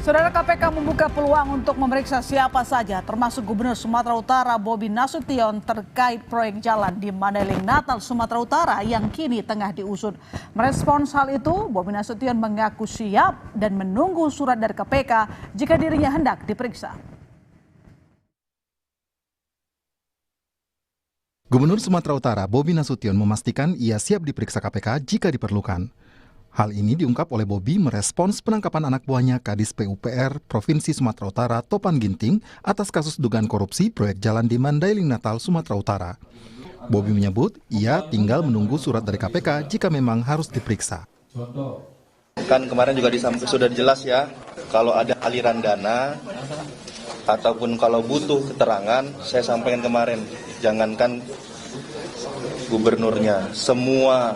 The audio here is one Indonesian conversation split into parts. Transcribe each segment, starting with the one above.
Saudara, KPK membuka peluang untuk memeriksa siapa saja, termasuk Gubernur Sumatera Utara Bobi Nasution terkait proyek jalan di Mandailing Natal, Sumatera Utara yang kini tengah diusut. Merespons hal itu, Bobi Nasution mengaku siap dan menunggu surat dari KPK jika dirinya hendak diperiksa. Gubernur Sumatera Utara Bobi Nasution memastikan ia siap diperiksa KPK jika diperlukan. Hal ini diungkap oleh Bobi merespons penangkapan anak buahnya Kadis PUPR Provinsi Sumatera Utara Topan Ginting atas kasus dugaan korupsi proyek jalan di Mandailing Natal, Sumatera Utara. Bobi menyebut ia tinggal menunggu surat dari KPK jika memang harus diperiksa. Kan kemarin juga sudah jelas ya, kalau ada aliran dana ataupun kalau butuh keterangan, saya sampaikan kemarin, jangankan gubernurnya, semua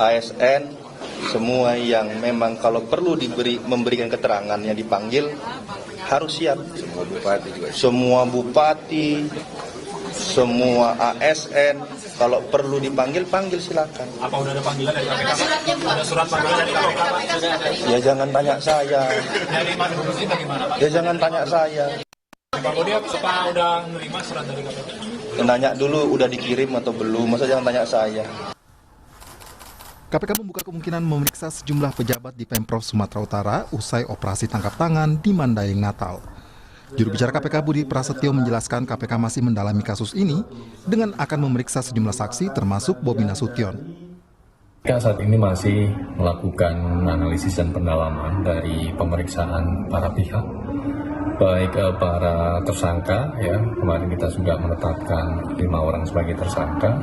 ASN, semua yang memang kalau perlu memberikan keterangan yang dipanggil harus siap. Semua bupati, semua ASN, kalau perlu dipanggil, panggil silakan. Apa udah ada panggilan dari KPK? Ada surat panggilan dari KPK, Pak? Ya jangan tanya saya. Dari Mas Budi bagaimana, Pak? Ya jangan tanya saya. Pak Budi, apa udah menerima surat dari KPK? Nanya dulu udah dikirim atau belum, masa jangan tanya saya. KPK membuka kemungkinan memeriksa sejumlah pejabat di Pemprov Sumatera Utara usai operasi tangkap tangan di Mandailing Natal. Juru bicara KPK Budi Prasetyo menjelaskan KPK masih mendalami kasus ini dengan akan memeriksa sejumlah saksi termasuk Bobi Nasution. KPK saat ini masih melakukan analisis dan pendalaman dari pemeriksaan para pihak, baik para tersangka, ya kemarin kita sudah menetapkan 5 orang sebagai tersangka,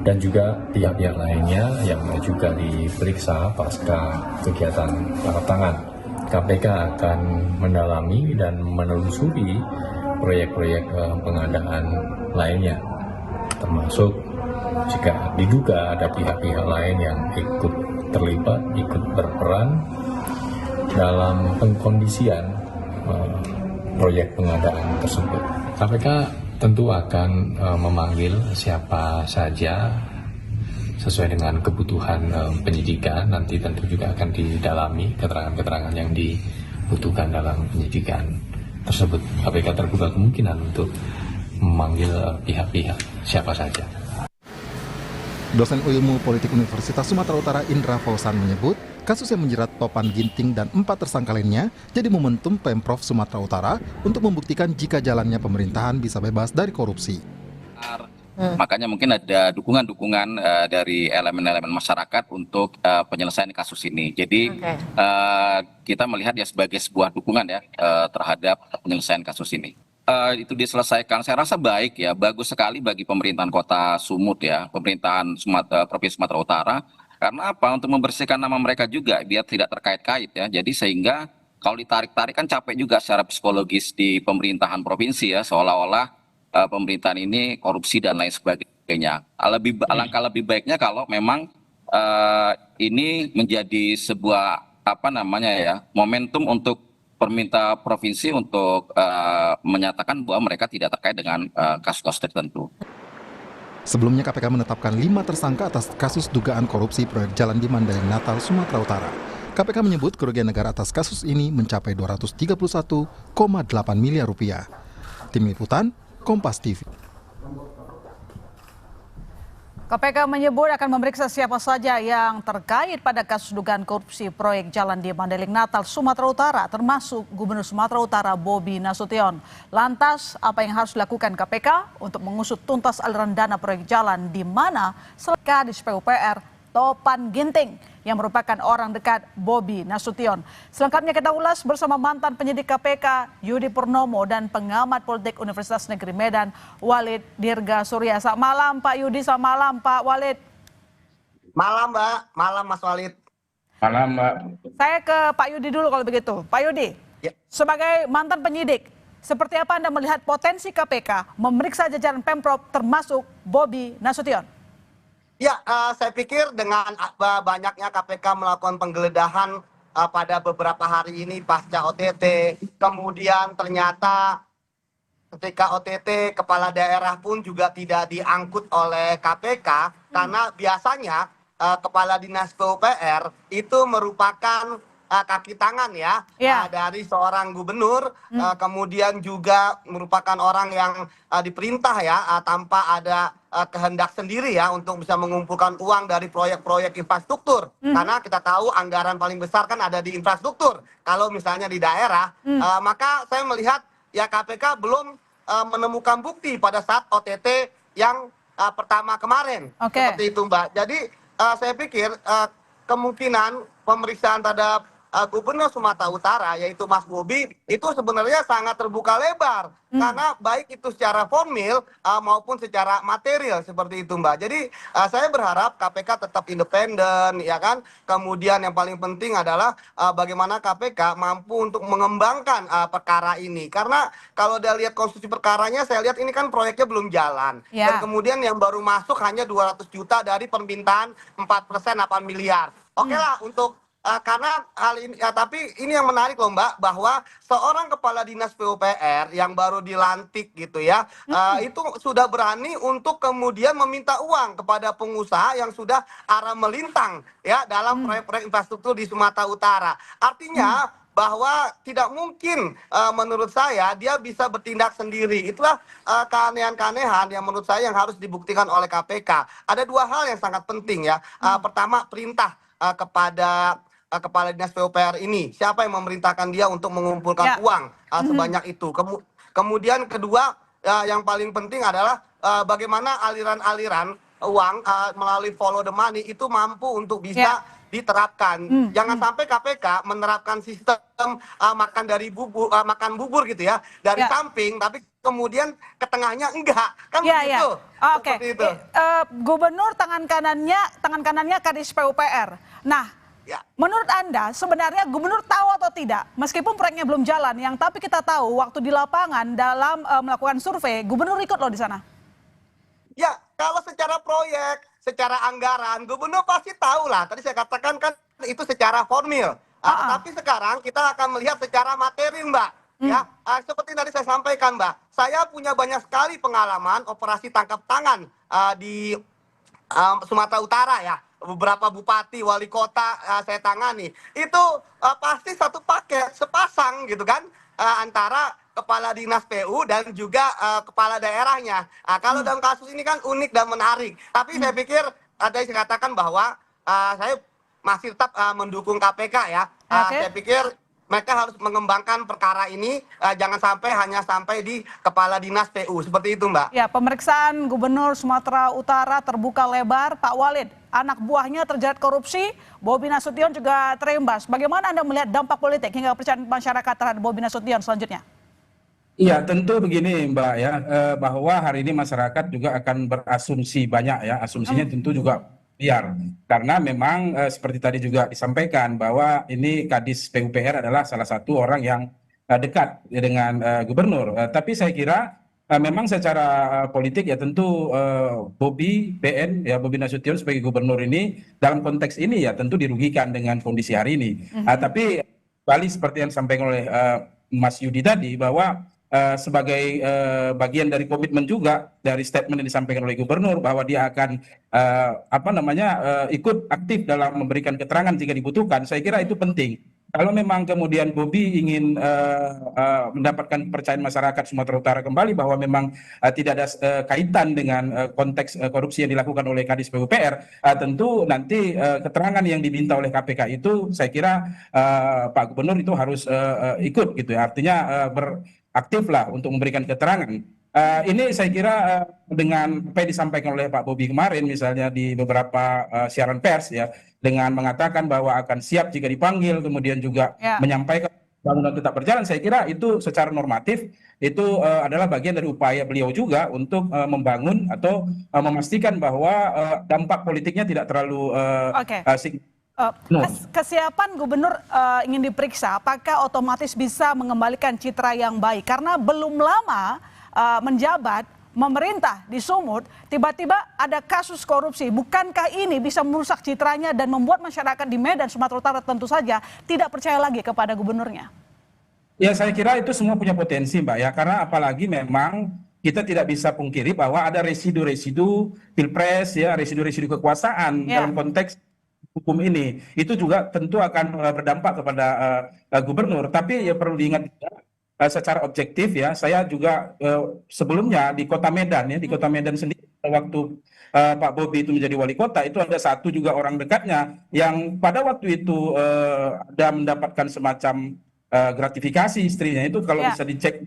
dan juga pihak-pihak lainnya yang juga diperiksa pasca kegiatan tangkap tangan. KPK akan mendalami dan menelusuri proyek-proyek pengadaan lainnya, termasuk jika diduga ada pihak-pihak lain yang ikut terlibat, ikut berperan dalam pengkondisian proyek pengadaan tersebut. KPK tentu akan memanggil siapa saja sesuai dengan kebutuhan penyidikan. Nanti tentu juga akan didalami keterangan-keterangan yang dibutuhkan dalam penyidikan tersebut. KPK terbuka kemungkinan untuk memanggil pihak-pihak siapa saja. Dosen Ilmu Politik Universitas Sumatera Utara Indra Fausan menyebut kasus yang menjerat Topan Ginting dan 4 tersangka lainnya jadi momentum Pemprov Sumatera Utara untuk membuktikan jika jalannya pemerintahan bisa bebas dari korupsi. Makanya mungkin ada dukungan-dukungan dari elemen-elemen masyarakat untuk penyelesaian kasus ini. Jadi kita melihat ya sebagai sebuah dukungan ya terhadap penyelesaian kasus ini. Itu diselesaikan, saya rasa baik ya, bagus sekali bagi pemerintahan Kota Sumut ya, pemerintahan Provinsi Sumatera Utara. Karena apa? Untuk membersihkan nama mereka juga biar tidak terkait-kait ya. Jadi sehingga kalau ditarik-tarik kan capek juga secara psikologis di pemerintahan provinsi ya, seolah-olah pemerintahan ini korupsi dan lain sebagainya. Alangkah lebih baiknya kalau memang ini menjadi sebuah momentum untuk pemerintah provinsi untuk menyatakan bahwa mereka tidak terkait dengan kasus-kasus tertentu. Sebelumnya KPK menetapkan 5 tersangka atas kasus dugaan korupsi proyek jalan di Mandailing Natal, Sumatera Utara. KPK menyebut kerugian negara atas kasus ini mencapai 231,8 miliar rupiah. Tim Liputan, Kompas TV. KPK menyebut akan memeriksa siapa saja yang terkait pada kasus dugaan korupsi proyek jalan di Mandailing Natal, Sumatera Utara, termasuk Gubernur Sumatera Utara Bobi Nasution. Lantas, apa yang harus dilakukan KPK untuk mengusut tuntas aliran dana proyek jalan di mana Kadis PUPR Topan Ginting yang merupakan orang dekat Bobi Nasution. Selengkapnya kita ulas bersama mantan penyidik KPK Yudi Purnomo dan pengamat politik Universitas Negeri Medan Walid Dirga Surya. Selamat malam Pak Yudi, selamat malam Pak Walid. Malam Mbak, malam Mas Walid. Malam Mbak. Saya ke Pak Yudi dulu kalau begitu. Pak Yudi, ya, sebagai mantan penyidik, seperti apa Anda melihat potensi KPK memeriksa jajaran Pemprov termasuk Bobi Nasution? Ya, saya pikir dengan banyaknya KPK melakukan penggeledahan pada beberapa hari ini pasca OTT, kemudian ternyata ketika OTT kepala daerah pun juga tidak diangkut oleh KPK karena biasanya kepala dinas PUPR itu merupakan kaki tangan ya, Ya. dari seorang gubernur, kemudian juga merupakan orang yang diperintah ya, tanpa ada kehendak sendiri ya untuk bisa mengumpulkan uang dari proyek-proyek infrastruktur. Karena kita tahu anggaran paling besar kan ada di infrastruktur. Kalau misalnya di daerah, maka saya melihat ya KPK belum menemukan bukti pada saat OTT yang pertama kemarin. Oke. Seperti itu Mbak. Jadi saya pikir kemungkinan pemeriksaan terhadap Gubernur Sumatera Utara yaitu Mas Bobi itu sebenarnya sangat terbuka lebar karena baik itu secara formil maupun secara material seperti itu Mbak. Jadi saya berharap KPK tetap independen ya kan. Kemudian yang paling penting adalah bagaimana KPK mampu untuk mengembangkan perkara ini karena kalau dia lihat konstruksi perkaranya saya lihat ini kan proyeknya belum jalan. Ya. Dan kemudian yang baru masuk hanya 200 juta dari permintaan 4% 8 miliar. Oke lah untuk karena hal ini tapi ini yang menarik loh Mbak bahwa seorang kepala dinas PUPR yang baru dilantik gitu ya itu sudah berani untuk kemudian meminta uang kepada pengusaha yang sudah arah melintang ya dalam proyek-proyek infrastruktur di Sumatera Utara. Artinya bahwa tidak mungkin menurut saya dia bisa bertindak sendiri. Itulah keanehan-keanehan yang menurut saya yang harus dibuktikan oleh KPK. Ada dua hal yang sangat penting ya. Pertama perintah kepada kepala dinas PUPR ini. Siapa yang memerintahkan dia untuk mengumpulkan uang sebanyak itu. Kemudian kedua yang paling penting adalah bagaimana aliran-aliran uang melalui follow the money itu mampu untuk bisa diterapkan. Jangan sampai KPK menerapkan sistem makan bubur gitu ya dari samping, tapi kemudian ke tengahnya enggak kan begitu. Oke. Gubernur tangan kanannya Kadis PUPR. Nah, menurut Anda sebenarnya gubernur tahu atau tidak meskipun proyeknya belum jalan tapi kita tahu waktu di lapangan dalam melakukan survei gubernur ikut loh di sana. Ya, kalau secara proyek, secara anggaran, gubernur pasti tahu lah. Tadi saya katakan kan itu secara formil. Tapi sekarang kita akan melihat secara materi, Mbak. Ya, seperti tadi saya sampaikan, Mbak. Saya punya banyak sekali pengalaman operasi tangkap tangan di Sumatera Utara ya. Beberapa bupati, wali kota saya tangani. Itu pasti satu paket, sepasang gitu kan. Antara kepala dinas PU dan juga kepala daerahnya. Kalau dalam kasus ini kan unik dan menarik. Tapi saya pikir ada yang saya katakan bahwa saya masih tetap mendukung KPK ya. Saya pikir mereka harus mengembangkan perkara ini, jangan sampai hanya sampai di kepala dinas PU. Seperti itu Mbak. Ya, pemeriksaan Gubernur Sumatera Utara terbuka lebar. Pak Walid, anak buahnya terjerat korupsi, Bobi Nasution juga terimbas. Bagaimana Anda melihat dampak politik hingga kepercayaan masyarakat terhadap Bobi Nasution selanjutnya? Iya, tentu begini Mbak ya, bahwa hari ini masyarakat juga akan berasumsi banyak ya, asumsinya tentu juga liar. Karena memang seperti tadi juga disampaikan bahwa ini Kadis PUPR adalah salah satu orang yang dekat dengan gubernur. Tapi saya kira memang secara politik ya tentu Bobi Nasution sebagai gubernur ini dalam konteks ini ya tentu dirugikan dengan kondisi hari ini. Tapi balik seperti yang disampaikan oleh Mas Yudi tadi bahwa sebagai bagian dari komitmen juga dari statement yang disampaikan oleh gubernur bahwa dia akan ikut aktif dalam memberikan keterangan jika dibutuhkan. Saya kira itu penting. Kalau memang kemudian Bobi ingin mendapatkan kepercayaan masyarakat Sumatera Utara kembali bahwa memang tidak ada kaitan dengan konteks korupsi yang dilakukan oleh Kadis PUPR, tentu nanti keterangan yang diminta oleh KPK itu saya kira Pak Gubernur itu harus ikut gitu ya. Artinya aktif lah untuk memberikan keterangan. Ini saya kira dengan apa yang disampaikan oleh Pak Bobi kemarin misalnya di beberapa siaran pers ya dengan mengatakan bahwa akan siap jika dipanggil kemudian juga menyampaikan bangunan tetap berjalan, saya kira itu secara normatif itu adalah bagian dari upaya beliau juga untuk membangun atau memastikan bahwa dampak politiknya tidak terlalu kesiapan gubernur ingin diperiksa, apakah otomatis bisa mengembalikan citra yang baik? Karena belum lama menjabat, memerintah di Sumut, tiba-tiba ada kasus korupsi. Bukankah ini bisa merusak citranya dan membuat masyarakat di Medan, Sumatera Utara tentu saja tidak percaya lagi kepada gubernurnya? Ya saya kira itu semua punya potensi Mbak ya, karena apalagi memang kita tidak bisa pungkiri bahwa ada residu-residu pilpres ya, residu-residu kekuasaan dalam konteks hukum ini. Itu juga tentu akan berdampak kepada gubernur. Tapi ya perlu diingat juga, secara objektif ya, saya juga sebelumnya di Kota Medan ya, di Kota Medan sendiri waktu Pak Bobi itu menjadi wali kota, itu ada satu juga orang dekatnya yang pada waktu itu ada mendapatkan semacam gratifikasi istrinya itu, kalau bisa dicek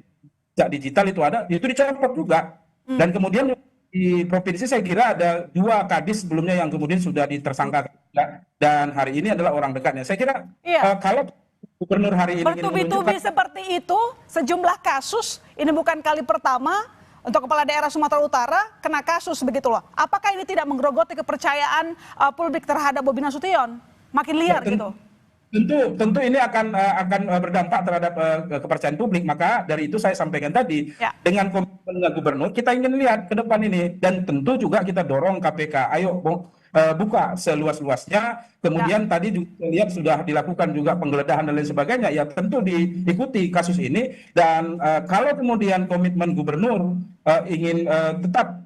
jejak digital itu ada, itu dicopot juga. Dan kemudian di provinsi saya kira ada 2 kadis sebelumnya yang kemudian sudah ditersangkakan, dan hari ini adalah orang dekatnya. Saya kira kalau gubernur hari ini bertubi-tubi seperti itu, sejumlah kasus, ini bukan kali pertama untuk kepala daerah Sumatera Utara kena kasus begitu loh. Apakah ini tidak menggerogoti kepercayaan publik terhadap Bobi Nasution? Makin liar gitu. Tentu ini akan berdampak terhadap kepercayaan publik. Maka dari itu saya sampaikan tadi, dengan komitmen gubernur kita ingin lihat ke depan ini, dan tentu juga kita dorong KPK, ayo buka seluas-luasnya. Kemudian tadi juga lihat sudah dilakukan juga penggeledahan dan lain sebagainya, ya tentu diikuti kasus ini. Dan kalau kemudian komitmen gubernur ingin tetap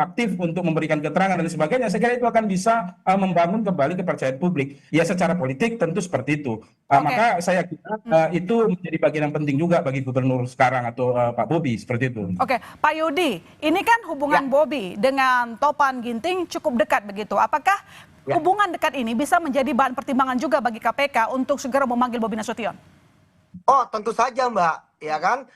aktif untuk memberikan keterangan dan sebagainya, saya kira itu akan bisa membangun kembali kepercayaan publik. Ya secara politik tentu seperti itu. Maka saya kira itu menjadi bagian yang penting juga bagi gubernur sekarang atau Pak Bobi, seperti itu. Oke, Pak Yudi, ini kan hubungan Bobi dengan Topan Ginting cukup dekat begitu. Apakah hubungan dekat ini bisa menjadi bahan pertimbangan juga bagi KPK untuk segera memanggil Bobi Nasution? Oh, tentu saja, Mbak. Ya kan,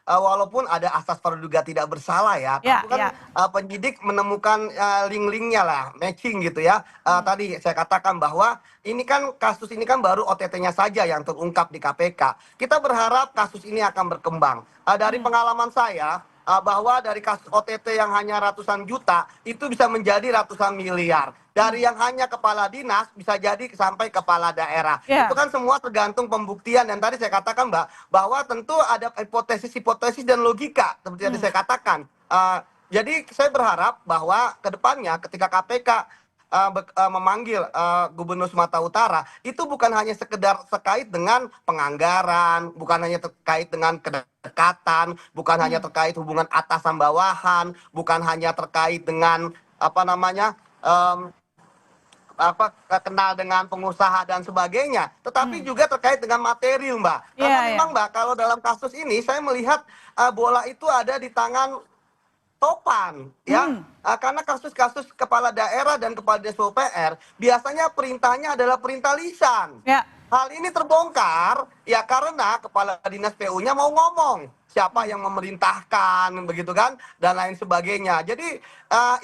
walaupun ada asas praduga tidak bersalah ya, tapi kan penyidik menemukan link-linknya lah, matching gitu ya. Tadi saya katakan bahwa ini kan kasus ini kan baru OTT-nya saja yang terungkap di KPK. Kita berharap kasus ini akan berkembang. Dari pengalaman saya, bahwa dari kasus OTT yang hanya ratusan juta itu bisa menjadi ratusan miliar. Dari yang hanya kepala dinas bisa jadi sampai kepala daerah. Itu kan semua tergantung pembuktian. Dan tadi saya katakan, Mbak, bahwa tentu ada hipotesis dan logika seperti yang saya katakan. Jadi saya berharap bahwa ke depannya ketika KPK memanggil Gubernur Sumatera Utara, itu bukan hanya sekedar terkait dengan penganggaran, bukan hanya terkait dengan kedekatan, bukan hanya terkait hubungan atasan bawahan, bukan hanya terkait dengan kenal dengan pengusaha dan sebagainya, tetapi juga terkait dengan material, Mbak. Karena memang, Mbak, kalau dalam kasus ini saya melihat bola itu ada di tangan Topan, ya. Karena kasus-kasus kepala daerah dan kepala Dinas PUPR biasanya perintahnya adalah perintah lisan. Hal ini terbongkar ya karena kepala dinas PU-nya mau ngomong siapa yang memerintahkan, begitu kan, dan lain sebagainya. Jadi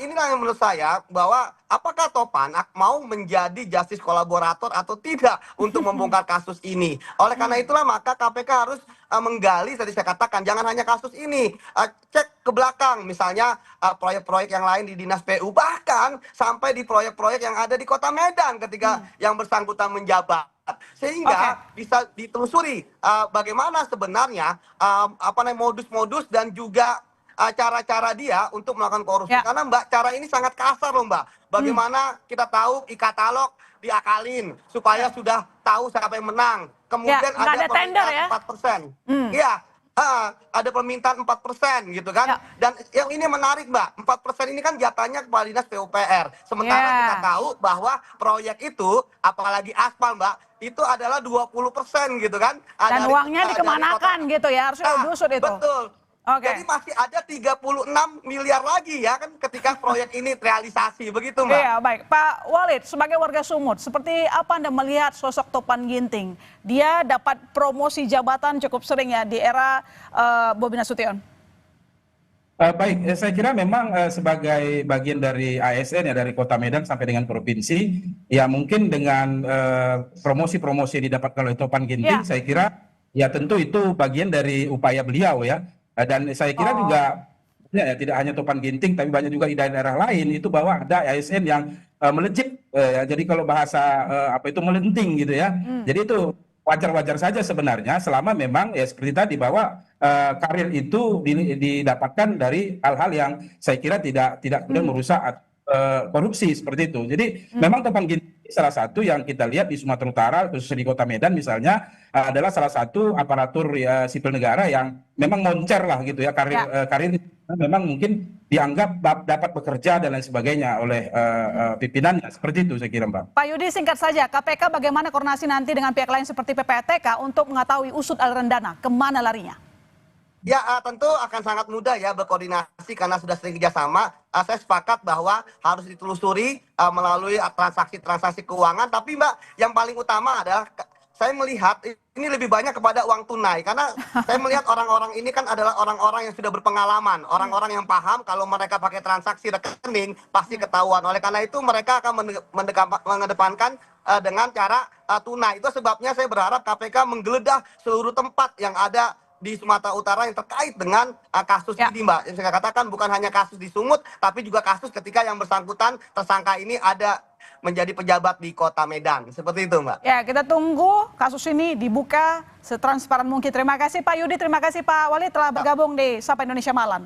inilah yang menurut saya bahwa apakah Topan mau menjadi justice kolaborator atau tidak untuk membongkar kasus ini. Oleh karena itulah maka KPK harus menggali, tadi saya katakan, jangan hanya kasus ini, cek ke belakang, misalnya proyek-proyek yang lain di Dinas PU, bahkan sampai di proyek-proyek yang ada di Kota Medan ketika yang bersangkutan menjabat. Sehingga bisa ditelusuri bagaimana sebenarnya modus-modus dan juga cara-cara dia untuk melakukan korupsi. Karena, Mbak, cara ini sangat kasar loh, Mbak. Bagaimana kita tahu e-katalog diakalin supaya sudah tahu siapa yang menang. Kemudian ada tender ya? 4%. Iya. Ada permintaan 4% gitu kan. Dan yang ini menarik, Mbak, 4% ini kan jatahnya kepala dinas PUPR. Sementara kita tahu bahwa proyek itu, apalagi aspal, Mbak, itu adalah 20% gitu kan. Dan uangnya dikemanakan gitu ya, harusnya diusut itu. Betul. Jadi masih ada 36 miliar lagi ya kan ketika proyek ini realisasi, begitu, Mbak. Iya, baik. Pak Walid, sebagai warga Sumut, seperti apa Anda melihat sosok Topan Ginting? Dia dapat promosi jabatan cukup sering ya di era Bobi Nasution. Baik, saya kira memang sebagai bagian dari ASN ya, dari Kota Medan sampai dengan provinsi, ya mungkin dengan promosi-promosi yang didapatkan oleh Topan Ginting, saya kira ya tentu itu bagian dari upaya beliau ya. Dan saya kira juga ya, tidak hanya Topan Ginting, tapi banyak juga di daerah lain itu bahwa ada ASN yang melejit. Jadi kalau bahasa melenting gitu ya. Jadi itu wajar-wajar saja sebenarnya selama memang ya seperti tadi bahwa karir itu didapatkan dari hal-hal yang saya kira tidak kemudian merusak korupsi seperti itu. Jadi memang Topan Ginting salah satu yang kita lihat di Sumatera Utara, khususnya di Kota Medan misalnya, adalah salah satu aparatur ya, sipil negara yang memang moncer lah gitu ya, karir memang mungkin dianggap dapat bekerja dan lain sebagainya oleh pimpinannya. Seperti itu saya kira, Mbak. Pak Yudi, singkat saja, KPK bagaimana koordinasi nanti dengan pihak lain seperti PPATK untuk mengetahui usut aliran dana, kemana larinya? Ya, tentu akan sangat mudah ya berkoordinasi karena sudah sering kerjasama. Saya sepakat bahwa harus ditelusuri melalui transaksi-transaksi keuangan. Tapi Mbak, yang paling utama adalah saya melihat ini lebih banyak kepada uang tunai. Karena saya melihat orang-orang ini kan adalah orang-orang yang sudah berpengalaman. Orang-orang yang paham kalau mereka pakai transaksi rekening pasti ketahuan. Oleh karena itu mereka akan mengedepankan dengan cara tunai. Itu sebabnya saya berharap KPK menggeledah seluruh tempat yang ada di Sumatera Utara yang terkait dengan kasus ini, Mbak. Yang saya katakan bukan hanya kasus di Sumut, tapi juga kasus ketika yang bersangkutan tersangka ini ada menjadi pejabat di Kota Medan. Seperti itu, Mbak. Ya, kita tunggu kasus ini dibuka setransparan mungkin. Terima kasih Pak Yudi, terima kasih Pak Wali telah bergabung di Sapa Indonesia Malam.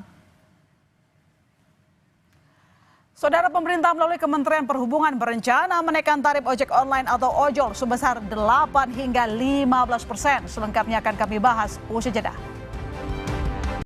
Saudara, pemerintah melalui Kementerian Perhubungan berencana menaikkan tarif ojek online atau ojol sebesar 8 hingga 15%. Selengkapnya akan kami bahas usai jeda.